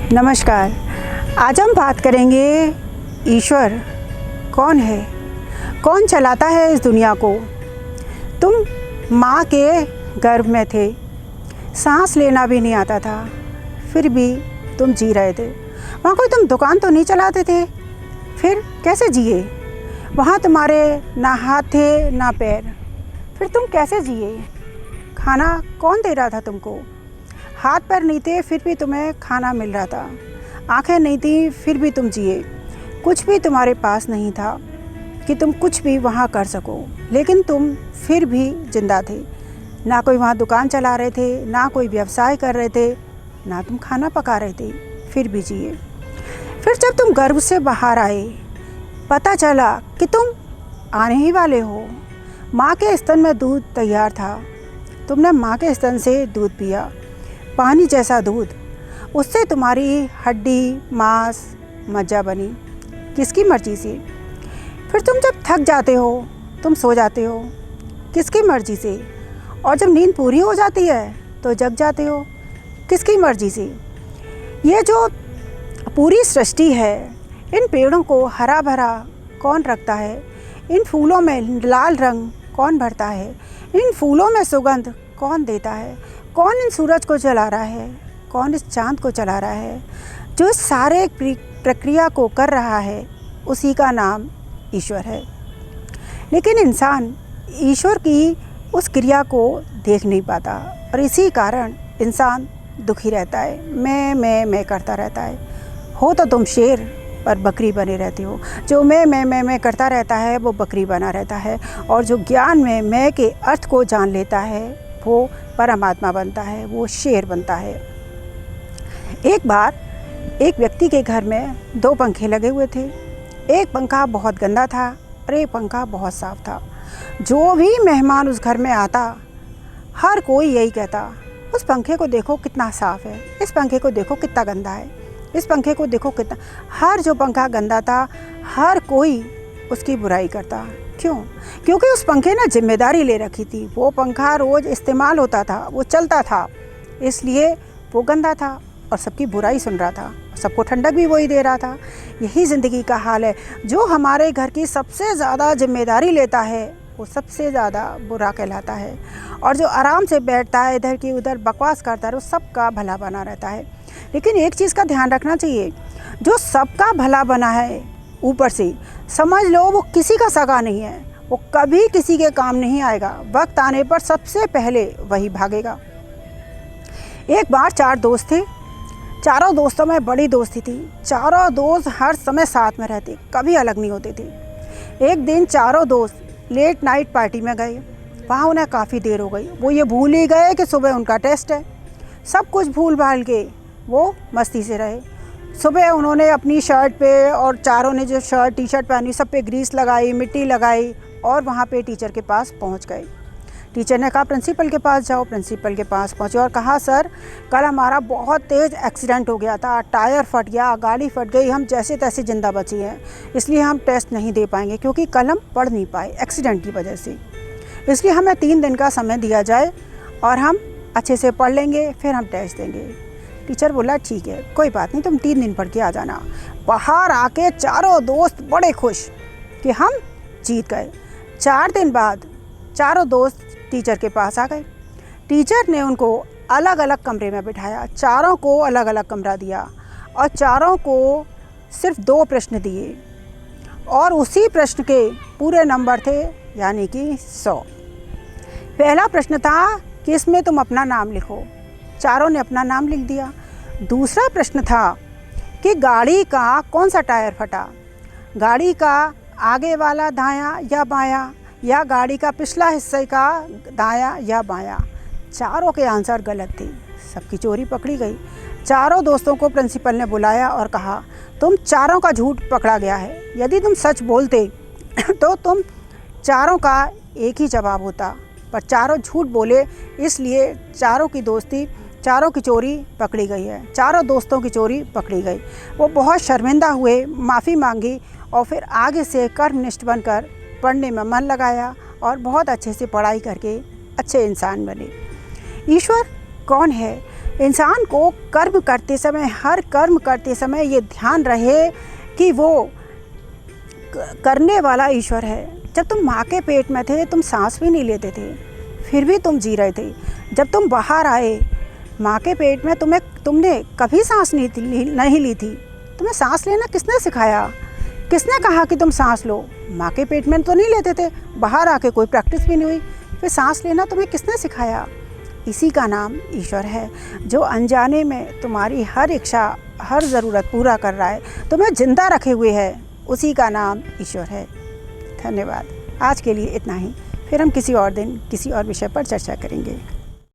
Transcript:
नमस्कार। आज हम बात करेंगे ईश्वर कौन है, कौन चलाता है इस दुनिया को। तुम माँ के गर्भ में थे, सांस लेना भी नहीं आता था, फिर भी तुम जी रहे थे। वहाँ कोई तुम दुकान तो नहीं चलाते थे, फिर कैसे जिए? वहाँ तुम्हारे ना हाथ थे ना पैर, फिर तुम कैसे जिए? खाना कौन दे रहा था तुमको? हाथ पैर नहीं थे, फिर भी तुम्हें खाना मिल रहा था। आंखें नहीं थी, फिर भी तुम जिए। कुछ भी तुम्हारे पास नहीं था कि तुम कुछ भी वहाँ कर सको, लेकिन तुम फिर भी जिंदा थे। ना कोई वहाँ दुकान चला रहे थे, ना कोई व्यवसाय कर रहे थे, ना तुम खाना पका रहे थे, फिर भी जिए। फिर जब तुम गर्भ से बाहर आए, पता चला कि तुम आने ही वाले हो। माँ के स्तन में दूध तैयार था, तुमने माँ के स्तन से दूध पिया, पानी जैसा दूध। उससे तुम्हारी हड्डी, मांस, मज्जा बनी। किसकी मर्जी से? फिर तुम जब थक जाते हो, तुम सो जाते हो, किसकी मर्जी से? और जब नींद पूरी हो जाती है तो जग जाते हो, किसकी मर्जी से? ये जो पूरी सृष्टि है, इन पेड़ों को हरा भरा कौन रखता है? इन फूलों में लाल रंग कौन भरता है? इन फूलों में सुगंध कौन देता है? कौन इन सूरज को जला रहा है? कौन इस चाँद को चला रहा है? जो इस सारे प्रक्रिया को कर रहा है, उसी का नाम ईश्वर है। लेकिन इंसान ईश्वर की उस क्रिया को देख नहीं पाता, और इसी कारण इंसान दुखी रहता है, मैं करता रहता है। हो तो तुम शेर, पर बकरी बने रहते हो। जो मैं करता रहता है, वो बकरी बना रहता है। और जो ज्ञान में मैं के अर्थ को जान लेता है, वो परमात्मा बनता है, वो शेर बनता है। एक बार एक व्यक्ति के घर में 2 पंखे लगे हुए थे। एक पंखा बहुत गंदा था और एक पंखा बहुत साफ़ था। जो भी मेहमान उस घर में आता, हर कोई यही कहता, उस पंखे को देखो कितना साफ़ है, इस पंखे को देखो कितना गंदा है, इस पंखे को देखो कितना। हर जो पंखा गंदा था, हर कोई उसकी बुराई करता। क्यों? क्योंकि उस पंखे ने जिम्मेदारी ले रखी थी। वो पंखा रोज़ इस्तेमाल होता था, वो चलता था, इसलिए वो गंदा था और सबकी बुराई सुन रहा था। सबको ठंडक भी वही दे रहा था। यही ज़िंदगी का हाल है। जो हमारे घर की सबसे ज़्यादा जिम्मेदारी लेता है, वो सबसे ज़्यादा बुरा कहलाता है। और जो आराम से बैठता है, इधर की उधर बकवास करता है, वो सबका भला बना रहता है। लेकिन एक चीज़ का ध्यान रखना चाहिए, जो सबका भला बना है ऊपर से, समझ लो वो किसी का सगा नहीं है, वो कभी किसी के काम नहीं आएगा। वक्त आने पर सबसे पहले वही भागेगा। एक बार 4 दोस्त थे। चारों दोस्तों में बड़ी दोस्ती थी। चारों दोस्त हर समय साथ में रहते, कभी अलग नहीं होते थे। एक दिन चारों दोस्त लेट नाइट पार्टी में गए। वहाँ उन्हें काफ़ी देर हो गई। वो ये भूल ही गए कि सुबह उनका टेस्ट है। सब कुछ भूल भाल के वो मस्ती से रहे। सुबह उन्होंने अपनी शर्ट पे, और चारों ने जो शर्ट टी शर्ट पहनी, सब पे ग्रीस लगाई, मिट्टी लगाई, और वहाँ पे टीचर के पास पहुँच गए। टीचर ने कहा प्रिंसिपल के पास जाओ। प्रिंसिपल के पास पहुँचे और कहा सर, कल हमारा बहुत तेज़ एक्सीडेंट हो गया था, टायर फट गया, गाड़ी फट गई, हम जैसे तैसे ज़िंदा बची हैं, इसलिए हम टेस्ट नहीं दे पाएंगे, क्योंकि कल हम पढ़ नहीं पाए एक्सीडेंट की वजह से। इसलिए हमें 3 दिन का समय दिया जाए और हम अच्छे से पढ़ लेंगे, फिर हम टेस्ट देंगे। टीचर बोला ठीक है, कोई बात नहीं, तुम 3 दिन पढ़ के आ जाना। बाहर आके चारों दोस्त बड़े खुश कि हम जीत गए। 4 दिन बाद चारों दोस्त टीचर के पास आ गए। टीचर ने उनको अलग अलग कमरे में बिठाया, चारों को अलग अलग कमरा दिया, और चारों को सिर्फ 2 प्रश्न दिए, और उसी प्रश्न के पूरे नंबर थे, यानी कि 100। पहला प्रश्न था कि इसमें तुम अपना नाम लिखो। चारों ने अपना नाम लिख दिया। दूसरा प्रश्न था कि गाड़ी का कौन सा टायर फटा, गाड़ी का आगे वाला दायां या बायां, या गाड़ी का पिछला हिस्से का दायां या बायां। चारों के आंसर गलत थे। सबकी चोरी पकड़ी गई। चारों दोस्तों को प्रिंसिपल ने बुलाया और कहा तुम चारों का झूठ पकड़ा गया है। यदि तुम सच बोलते तो तुम चारों का एक ही जवाब होता, पर चारों झूठ बोले, इसलिए चारों की चोरी पकड़ी गई है। चारों दोस्तों की चोरी पकड़ी गई। वो बहुत शर्मिंदा हुए, माफ़ी मांगी, और फिर आगे से कर्मनिष्ठ बनकर पढ़ने में मन लगाया, और बहुत अच्छे से पढ़ाई करके अच्छे इंसान बने। ईश्वर कौन है? इंसान को कर्म करते समय, हर कर्म करते समय ये ध्यान रहे कि वो करने वाला ईश्वर है। जब तुम माँ के पेट में थे तुम सांस भी नहीं लेते थे, फिर भी तुम जी रहे थे। जब तुम बाहर आए माँ के पेट में, तुमने कभी सांस नहीं ली थी। तुम्हें सांस लेना किसने सिखाया? किसने कहा कि तुम सांस लो? माँ के पेट में तो नहीं लेते थे, बाहर आके कोई प्रैक्टिस भी नहीं हुई, फिर सांस लेना तुम्हें किसने सिखाया? इसी का नाम ईश्वर है, जो अनजाने में तुम्हारी हर इच्छा, हर ज़रूरत पूरा कर रहा है, तुम्हें जिंदा रखे हुए है। उसी का नाम ईश्वर है। धन्यवाद। आज के लिए इतना ही, फिर हम किसी और दिन किसी और विषय पर चर्चा करेंगे।